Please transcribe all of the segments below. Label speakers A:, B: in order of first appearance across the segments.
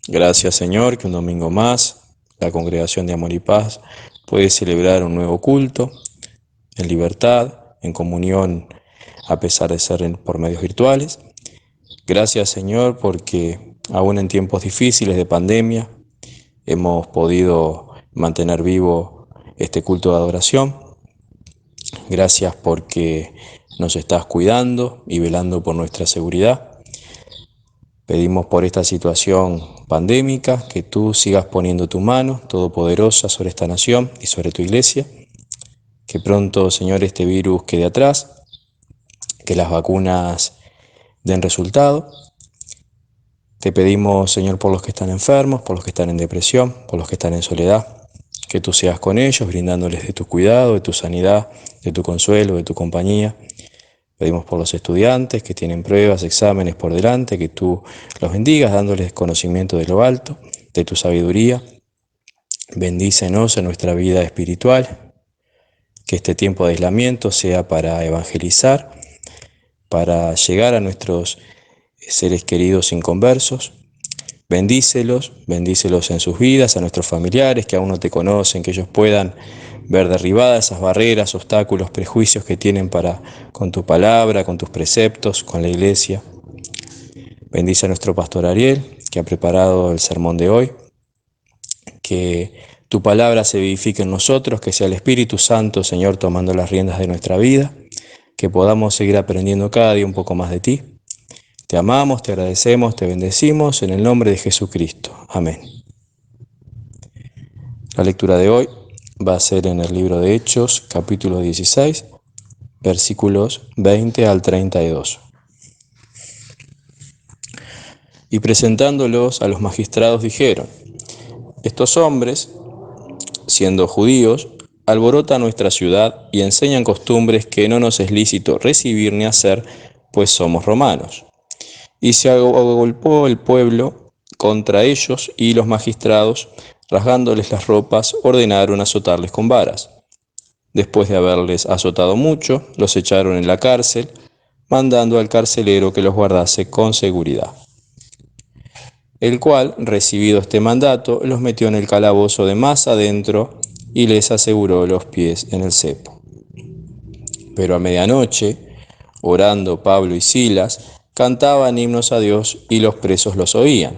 A: Gracias, Señor, que un domingo más la Congregación de Amor y Paz puede celebrar un nuevo culto en libertad, en comunión, a pesar de ser por medios virtuales. Gracias, Señor, porque aún en tiempos difíciles de pandemia hemos podido mantener vivo este culto de adoración. Gracias porque nos estás cuidando y velando por nuestra seguridad. Pedimos por esta situación pandémica que tú sigas poniendo tu mano todopoderosa sobre esta nación y sobre tu iglesia. Que pronto, Señor, este virus quede atrás, que las vacunas den resultado. Te pedimos, Señor, por los que están enfermos, por los que están en depresión, por los que están en soledad, que tú seas con ellos, brindándoles de tu cuidado, de tu sanidad, de tu consuelo, de tu compañía. Pedimos por los estudiantes que tienen pruebas, exámenes por delante, que tú los bendigas, dándoles conocimiento de lo alto, de tu sabiduría. Bendícenos en nuestra vida espiritual, que este tiempo de aislamiento sea para evangelizar, para llegar a nuestros seres queridos inconversos. Bendícelos en sus vidas, a nuestros familiares que aún no te conocen, que ellos puedan ver derribadas esas barreras, obstáculos, prejuicios que tienen con tu palabra, con tus preceptos, con la iglesia. Bendice a nuestro pastor Ariel, que ha preparado el sermón de hoy. Que tu palabra se vivifique en nosotros, que sea el Espíritu Santo, Señor, tomando las riendas de nuestra vida, que podamos seguir aprendiendo cada día un poco más de ti. Te amamos, te agradecemos, te bendecimos en el nombre de Jesucristo. Amén. La lectura de hoy va a ser en el libro de Hechos, capítulo 16, versículos 20 al 32. Y presentándolos a los magistrados dijeron: estos hombres, siendo judíos, alborotan nuestra ciudad y enseñan costumbres que no nos es lícito recibir ni hacer, pues somos romanos. Y se agolpó el pueblo contra ellos, y los magistrados, rasgándoles las ropas, ordenaron azotarles con varas. Después de haberles azotado mucho, los echaron en la cárcel, mandando al carcelero que los guardase con seguridad. El cual, recibido este mandato, los metió en el calabozo de más adentro y les aseguró los pies en el cepo. Pero a medianoche, orando Pablo y Silas, cantaban himnos a Dios y los presos los oían.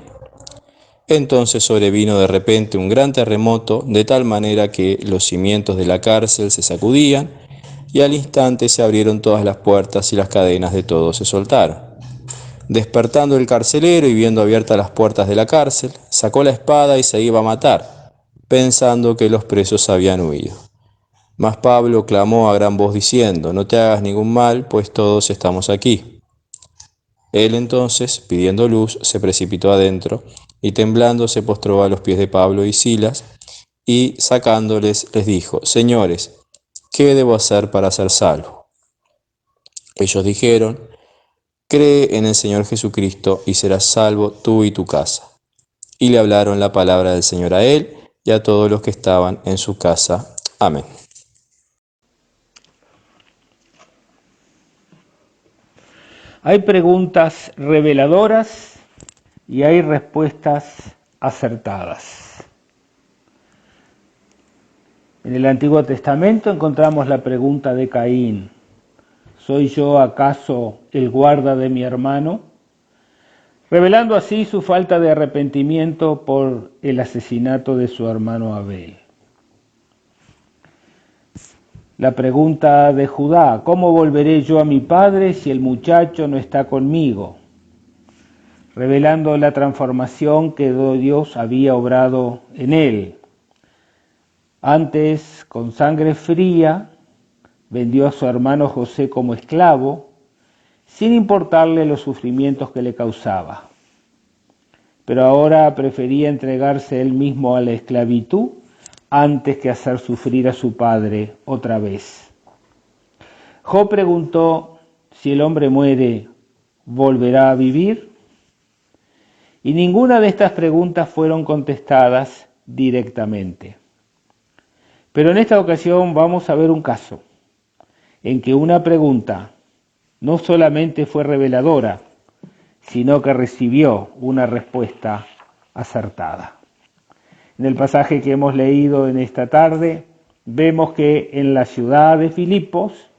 A: Entonces sobrevino de repente un gran terremoto, de tal manera que los cimientos de la cárcel se sacudían, y al instante se abrieron todas las puertas y las cadenas de todos se soltaron. Despertando el carcelero y viendo abiertas las puertas de la cárcel, sacó la espada y se iba a matar, pensando que los presos habían huido. Mas Pablo clamó a gran voz diciendo: no te hagas ningún mal, pues todos estamos aquí. Él entonces, pidiendo luz, se precipitó adentro, y temblando se postró a los pies de Pablo y Silas, y sacándoles les dijo: señores, ¿qué debo hacer para ser salvo? Ellos dijeron: cree en el Señor Jesucristo y serás salvo tú y tu casa. Y le hablaron la palabra del Señor a él y a todos los que estaban en su casa. Amén.
B: Hay preguntas reveladoras y hay respuestas acertadas. En el Antiguo Testamento encontramos la pregunta de Caín: ¿soy yo acaso el guarda de mi hermano? Revelando así su falta de arrepentimiento por el asesinato de su hermano Abel. La pregunta de Judá: ¿cómo volveré yo a mi padre si el muchacho no está conmigo? Revelando la transformación que Dios había obrado en él. Antes, con sangre fría, vendió a su hermano José como esclavo, sin importarle los sufrimientos que le causaba. Pero ahora prefería entregarse él mismo a la esclavitud antes que hacer sufrir a su padre otra vez. Job preguntó: si el hombre muere, ¿volverá a vivir? Y ninguna de estas preguntas fueron contestadas directamente. Pero en esta ocasión vamos a ver un caso en que una pregunta no solamente fue reveladora, sino que recibió una respuesta acertada. En el pasaje que hemos leído en esta tarde, vemos que en la ciudad de Filipos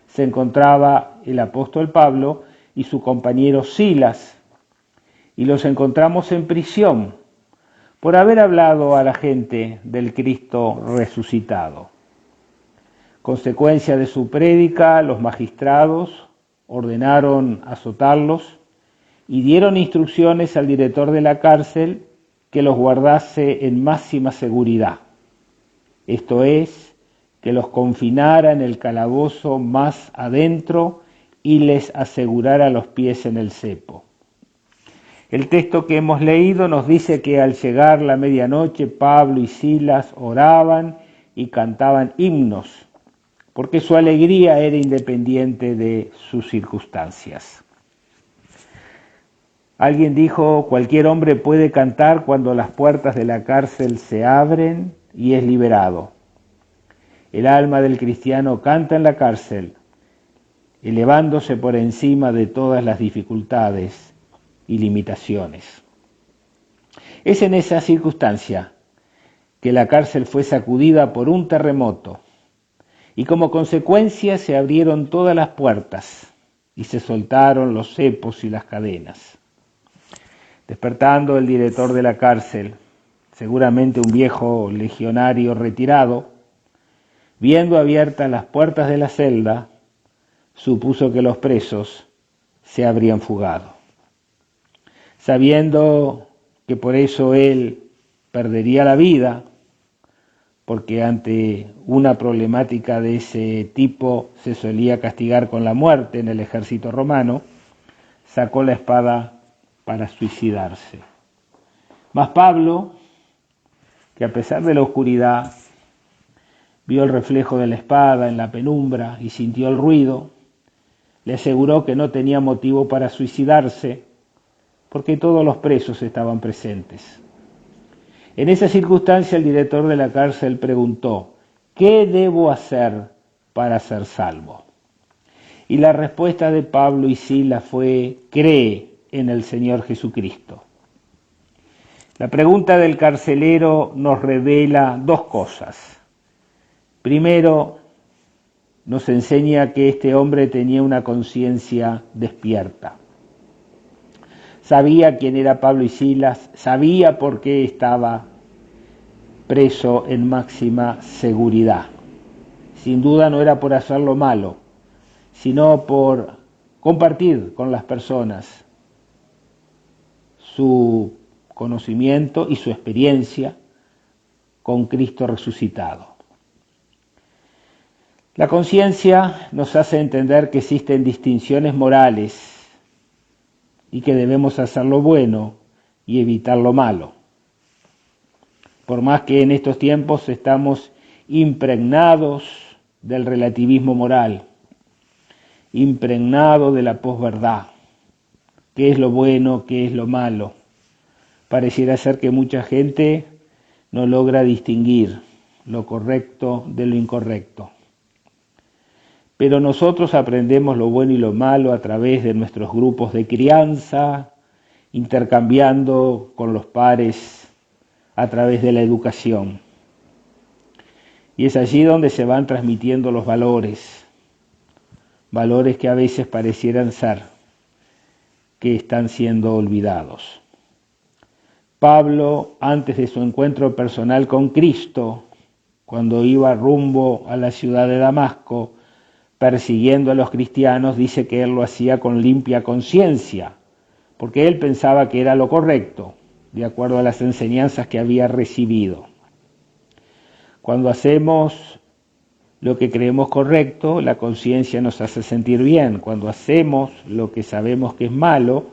B: se encontraba el apóstol Pablo y su compañero Silas, y los encontramos en prisión por haber hablado a la gente del Cristo resucitado. Consecuencia de su prédica, los magistrados ordenaron azotarlos y dieron instrucciones al director de la cárcel que los guardase en máxima seguridad. Esto es, que los confinara en el calabozo más adentro y les asegurara los pies en el cepo. El texto que hemos leído nos dice que al llegar la medianoche Pablo y Silas oraban y cantaban himnos, porque su alegría era independiente de sus circunstancias. Alguien dijo, cualquier hombre puede cantar cuando las puertas de la cárcel se abren y es liberado. El alma del cristiano canta en la cárcel, elevándose por encima de todas las dificultades y limitaciones. Es en esa circunstancia que la cárcel fue sacudida por un terremoto y como consecuencia se abrieron todas las puertas y se soltaron los cepos y las cadenas. Despertando el director de la cárcel, seguramente un viejo legionario retirado, viendo abiertas las puertas de la celda, supuso que los presos se habrían fugado. Sabiendo que por eso él perdería la vida, porque ante una problemática de ese tipo se solía castigar con la muerte en el ejército romano, sacó la espada para suicidarse. Mas Pablo, que a pesar de la oscuridad, vio el reflejo de la espada en la penumbra y sintió el ruido, le aseguró que no tenía motivo para suicidarse, porque todos los presos estaban presentes. En esa circunstancia el director de la cárcel preguntó, ¿qué debo hacer para ser salvo? Y la respuesta de Pablo y Silas fue, cree en el Señor Jesucristo. La pregunta del carcelero nos revela dos cosas. Primero, nos enseña que este hombre tenía una conciencia despierta. Sabía quién era Pablo y Silas, sabía por qué estaba preso en máxima seguridad. Sin duda no era por hacer lo malo, sino por compartir con las personas su conocimiento y su experiencia con Cristo resucitado. La conciencia nos hace entender que existen distinciones morales y que debemos hacer lo bueno y evitar lo malo. Por más que en estos tiempos estamos impregnados del relativismo moral, impregnados de la posverdad, qué es lo bueno, qué es lo malo, pareciera ser que mucha gente no logra distinguir lo correcto de lo incorrecto. Pero nosotros aprendemos lo bueno y lo malo a través de nuestros grupos de crianza, intercambiando con los pares a través de la educación. Y es allí donde se van transmitiendo los valores que a veces parecieran ser que están siendo olvidados. Pablo, antes de su encuentro personal con Cristo, cuando iba rumbo a la ciudad de Damasco, persiguiendo a los cristianos, dice que él lo hacía con limpia conciencia, porque él pensaba que era lo correcto, de acuerdo a las enseñanzas que había recibido. Cuando hacemos lo que creemos correcto, la conciencia nos hace sentir bien. Cuando hacemos lo que sabemos que es malo,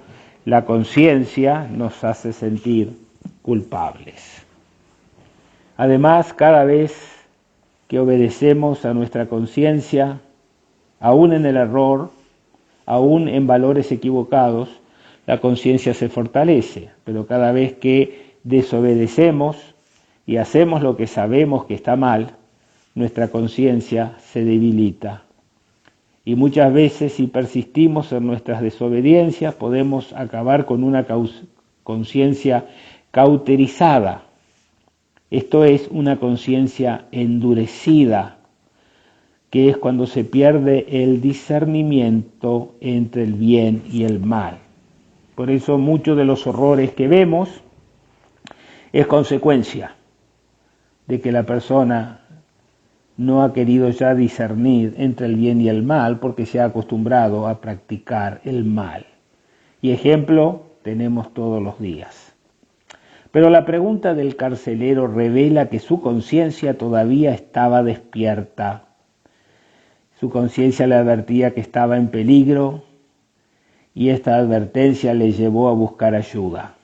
B: la conciencia nos hace sentir culpables. Además, cada vez que obedecemos a nuestra conciencia, aún en el error, aún en valores equivocados, la conciencia se fortalece, pero cada vez que desobedecemos y hacemos lo que sabemos que está mal, nuestra conciencia se debilita. Y muchas veces, si persistimos en nuestras desobediencias, podemos acabar con una conciencia cauterizada. Esto es una conciencia endurecida, que es cuando se pierde el discernimiento entre el bien y el mal. Por eso muchos de los horrores que vemos es consecuencia de que la persona no ha querido ya discernir entre el bien y el mal porque se ha acostumbrado a practicar el mal. Y ejemplo tenemos todos los días. Pero la pregunta del carcelero revela que su conciencia todavía estaba despierta. Su conciencia le advertía que estaba en peligro y esta advertencia le llevó a buscar ayuda.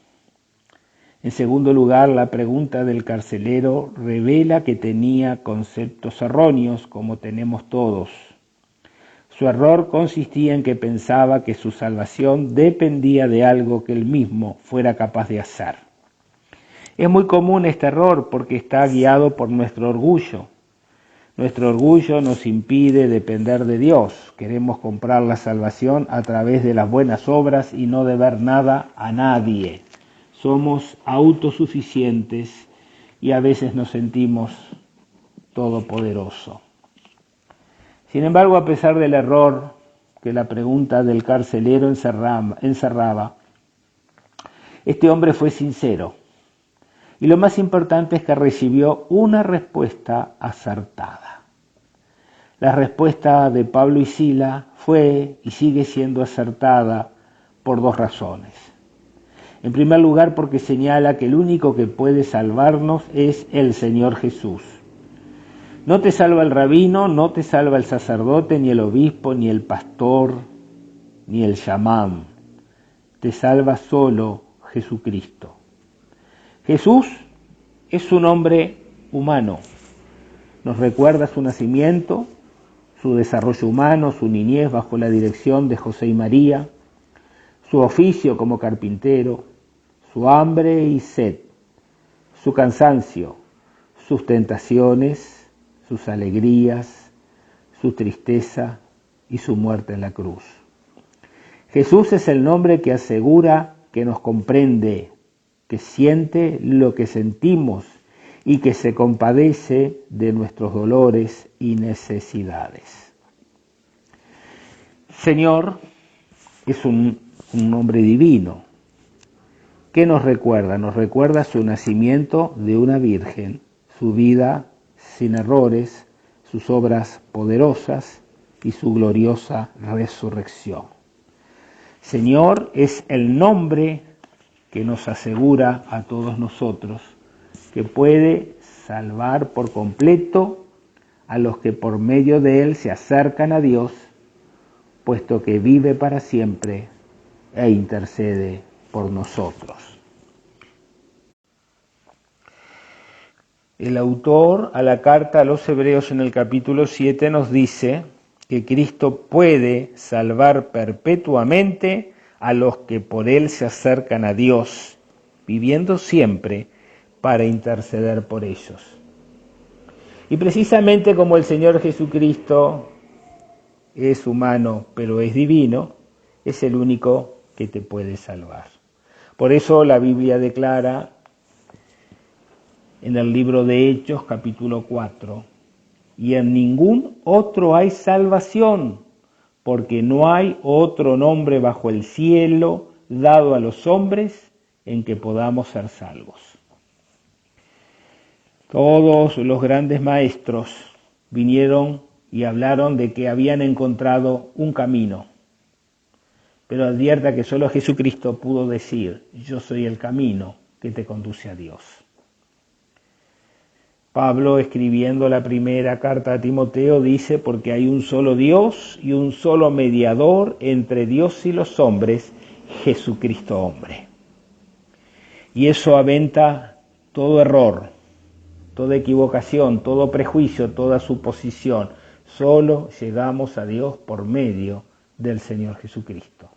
B: En segundo lugar, la pregunta del carcelero revela que tenía conceptos erróneos, como tenemos todos. Su error consistía en que pensaba que su salvación dependía de algo que él mismo fuera capaz de hacer. Es muy común este error porque está guiado por nuestro orgullo. Nuestro orgullo nos impide depender de Dios. Queremos comprar la salvación a través de las buenas obras y no deber nada a nadie. Somos autosuficientes y a veces nos sentimos todopoderoso. Sin embargo, a pesar del error que la pregunta del carcelero encerraba, este hombre fue sincero. Y lo más importante es que recibió una respuesta acertada. La respuesta de Pablo y Sila fue y sigue siendo acertada por dos razones. En primer lugar, porque señala que el único que puede salvarnos es el Señor Jesús. No te salva el rabino, no te salva el sacerdote, ni el obispo, ni el pastor, ni el chamán. Te salva solo Jesucristo. Jesús es un hombre humano. Nos recuerda su nacimiento, su desarrollo humano, su niñez bajo la dirección de José y María, su oficio como carpintero, su hambre y sed, su cansancio, sus tentaciones, sus alegrías, su tristeza y su muerte en la cruz. Jesús es el nombre que asegura que nos comprende, que siente lo que sentimos y que se compadece de nuestros dolores y necesidades. Señor es un nombre divino. ¿Qué nos recuerda? Nos recuerda su nacimiento de una virgen, su vida sin errores, sus obras poderosas y su gloriosa resurrección. Señor es el nombre que nos asegura a todos nosotros que puede salvar por completo a los que por medio de él se acercan a Dios, puesto que vive para siempre e intercede por nosotros. El autor a la carta a los Hebreos en el capítulo 7 nos dice que Cristo puede salvar perpetuamente a los que por él se acercan a Dios, viviendo siempre para interceder por ellos. Y precisamente como el Señor Jesucristo es humano pero es divino, es el único que te puede salvar. Por eso la Biblia declara en el libro de Hechos capítulo 4, y en ningún otro hay salvación, porque no hay otro nombre bajo el cielo dado a los hombres en que podamos ser salvos. Todos los grandes maestros vinieron y hablaron de que habían encontrado un camino, pero advierta que solo Jesucristo pudo decir: yo soy el camino que te conduce a Dios. Pablo, escribiendo la primera carta a Timoteo, dice: porque hay un solo Dios y un solo mediador entre Dios y los hombres, Jesucristo hombre. Y eso aventa todo error, toda equivocación, todo prejuicio, toda suposición. Solo llegamos a Dios por medio del Señor Jesucristo.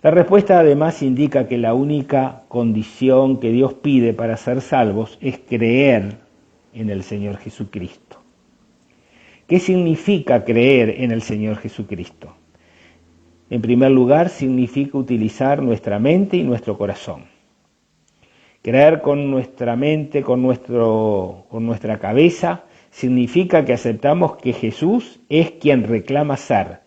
B: La respuesta además indica que la única condición que Dios pide para ser salvos es creer en el Señor Jesucristo. ¿Qué significa creer en el Señor Jesucristo? En primer lugar, significa utilizar nuestra mente y nuestro corazón. Creer con nuestra mente, con nuestra cabeza, significa que aceptamos que Jesús es quien reclama ser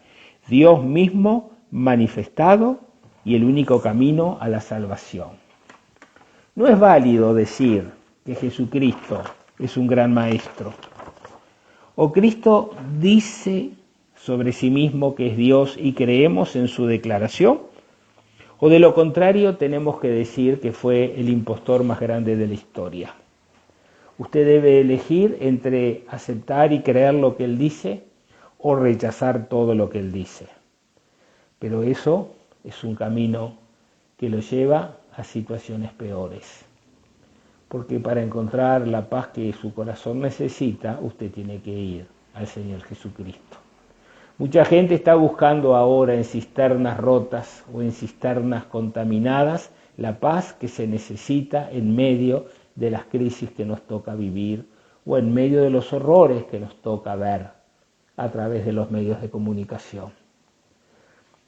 B: Dios mismo manifestado y el único camino a la salvación. No es válido decir que Jesucristo es un gran maestro. O Cristo dice sobre sí mismo que es Dios y creemos en su declaración, o de lo contrario tenemos que decir que fue el impostor más grande de la historia. Usted debe elegir entre aceptar y creer lo que Él dice o rechazar todo lo que Él dice. Pero eso es un camino que lo lleva a situaciones peores. Porque para encontrar la paz que su corazón necesita, usted tiene que ir al Señor Jesucristo. Mucha gente está buscando ahora en cisternas rotas o en cisternas contaminadas la paz que se necesita en medio de las crisis que nos toca vivir o en medio de los horrores que nos toca ver a través de los medios de comunicación.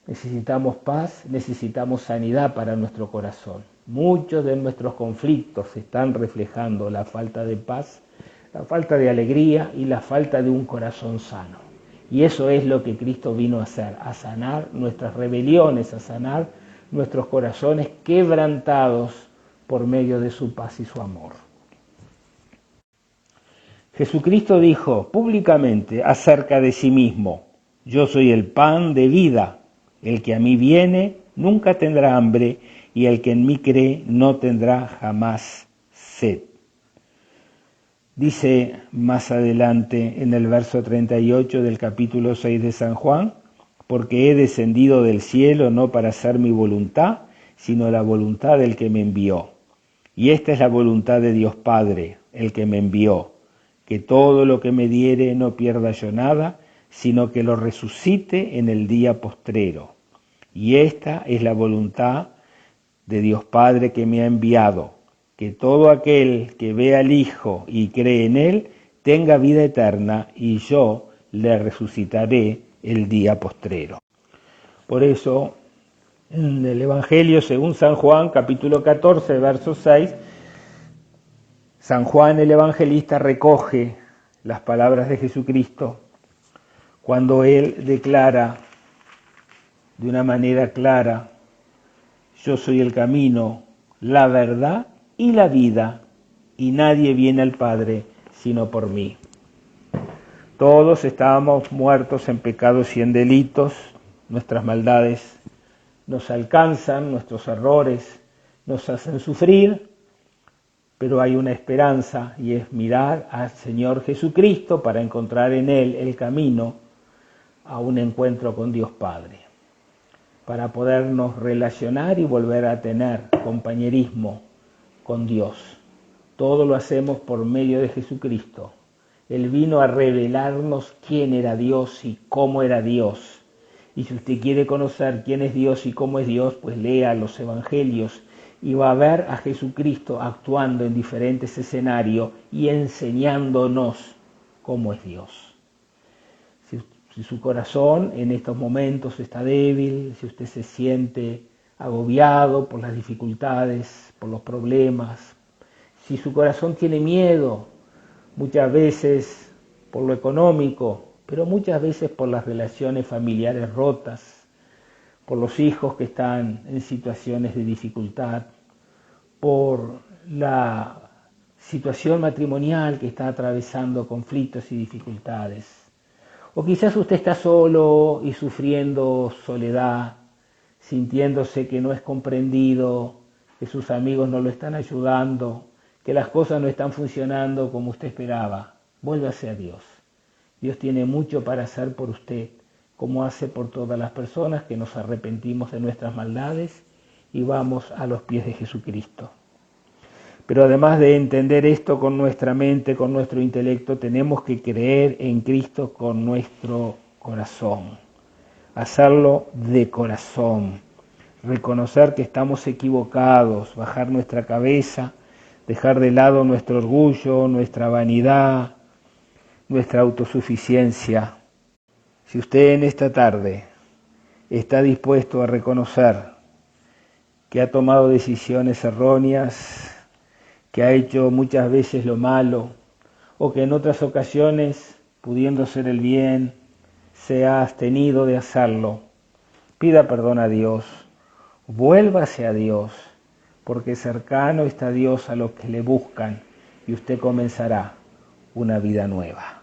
B: Necesitamos paz, necesitamos sanidad para nuestro corazón. Muchos de nuestros conflictos están reflejando la falta de paz, la falta de alegría y la falta de un corazón sano. Y eso es lo que Cristo vino a hacer, a sanar nuestras rebeliones, a sanar nuestros corazones quebrantados por medio de su paz y su amor. Jesucristo dijo públicamente acerca de sí mismo: yo soy el pan de vida, el que a mí viene nunca tendrá hambre y el que en mí cree no tendrá jamás sed. Dice más adelante en el verso 38 del capítulo 6 de San Juan: porque he descendido del cielo no para hacer mi voluntad, sino la voluntad del que me envió. Y esta es la voluntad de Dios Padre, el que me envió, que todo lo que me diere no pierda yo nada, sino que lo resucite en el día postrero. Y esta es la voluntad de Dios Padre que me ha enviado, que todo aquel que vea al Hijo y cree en Él tenga vida eterna, y yo le resucitaré el día postrero. Por eso, en el Evangelio según San Juan, capítulo 14, verso 6, San Juan el Evangelista recoge las palabras de Jesucristo cuando Él declara de una manera clara: yo soy el camino, la verdad y la vida, y nadie viene al Padre sino por mí. Todos estábamos muertos en pecados y en delitos, nuestras maldades nos alcanzan, nuestros errores nos hacen sufrir, pero hay una esperanza y es mirar al Señor Jesucristo para encontrar en Él el camino a un encuentro con Dios Padre, para podernos relacionar y volver a tener compañerismo con Dios. Todo lo hacemos por medio de Jesucristo. Él vino a revelarnos quién era Dios y cómo era Dios. Y si usted quiere conocer quién es Dios y cómo es Dios, pues lea los evangelios y va a ver a Jesucristo actuando en diferentes escenarios y enseñándonos cómo es Dios. Si su corazón en estos momentos está débil, si usted se siente agobiado por las dificultades, por los problemas, si su corazón tiene miedo, muchas veces por lo económico, pero muchas veces por las relaciones familiares rotas, por los hijos que están en situaciones de dificultad, por la situación matrimonial que está atravesando conflictos y dificultades. O quizás usted está solo y sufriendo soledad, sintiéndose que no es comprendido, que sus amigos no lo están ayudando, que las cosas no están funcionando como usted esperaba. Vuélvase a Dios. Dios tiene mucho para hacer por usted, como hace por todas las personas que nos arrepentimos de nuestras maldades y vamos a los pies de Jesucristo. Pero además de entender esto con nuestra mente, con nuestro intelecto, tenemos que creer en Cristo con nuestro corazón. Hacerlo de corazón. Reconocer que estamos equivocados, bajar nuestra cabeza, dejar de lado nuestro orgullo, nuestra vanidad, nuestra autosuficiencia. Si usted en esta tarde está dispuesto a reconocer que ha tomado decisiones erróneas, que ha hecho muchas veces lo malo, o que en otras ocasiones, pudiendo hacer el bien, se ha abstenido de hacerlo. Pida perdón a Dios, vuélvase a Dios, porque cercano está Dios a los que le buscan, y usted comenzará una vida nueva.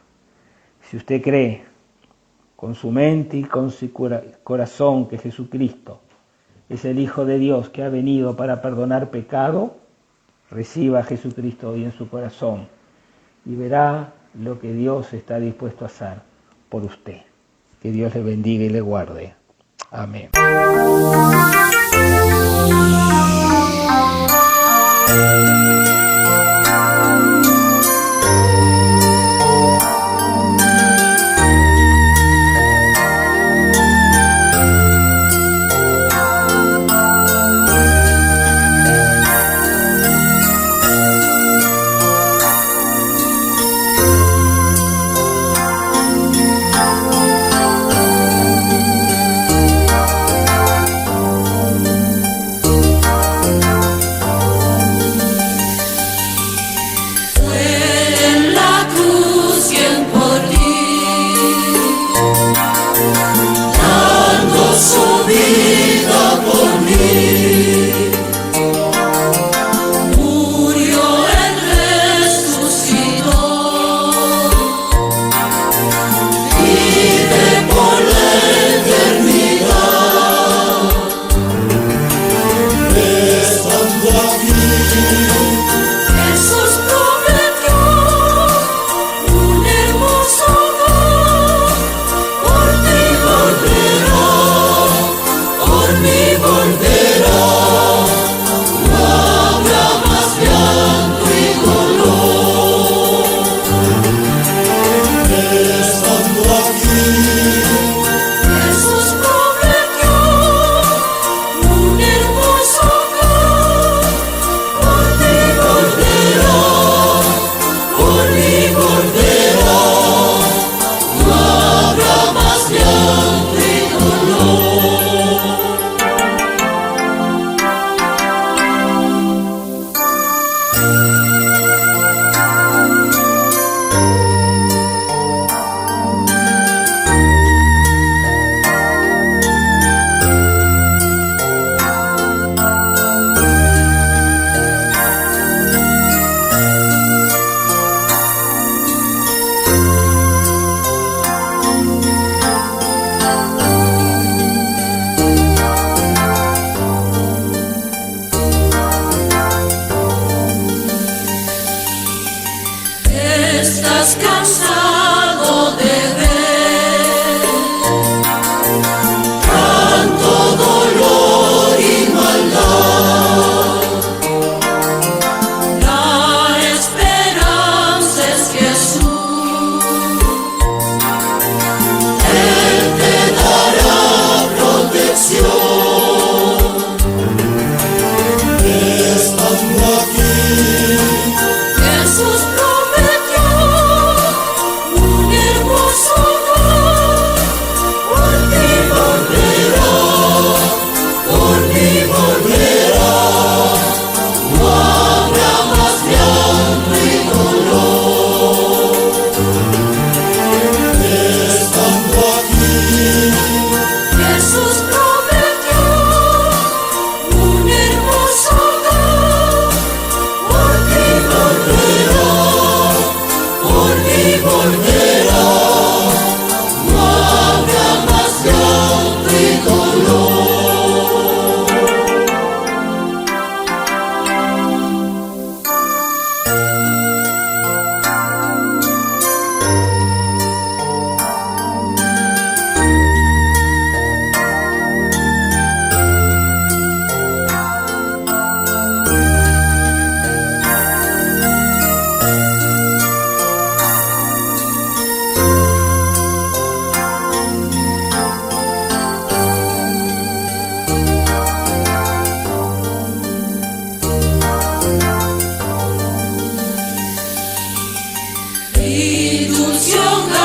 B: Si usted cree con su mente y con su corazón que Jesucristo es el Hijo de Dios que ha venido para perdonar pecado, reciba a Jesucristo hoy en su corazón y verá lo que Dios está dispuesto a hacer por usted. Que Dios le bendiga y le guarde. Amén.
C: Estás cansado de ver tanto dolor y maldad. La esperanza es Jesús, Él te dará protección. Estando aquí, Jesús ilusión.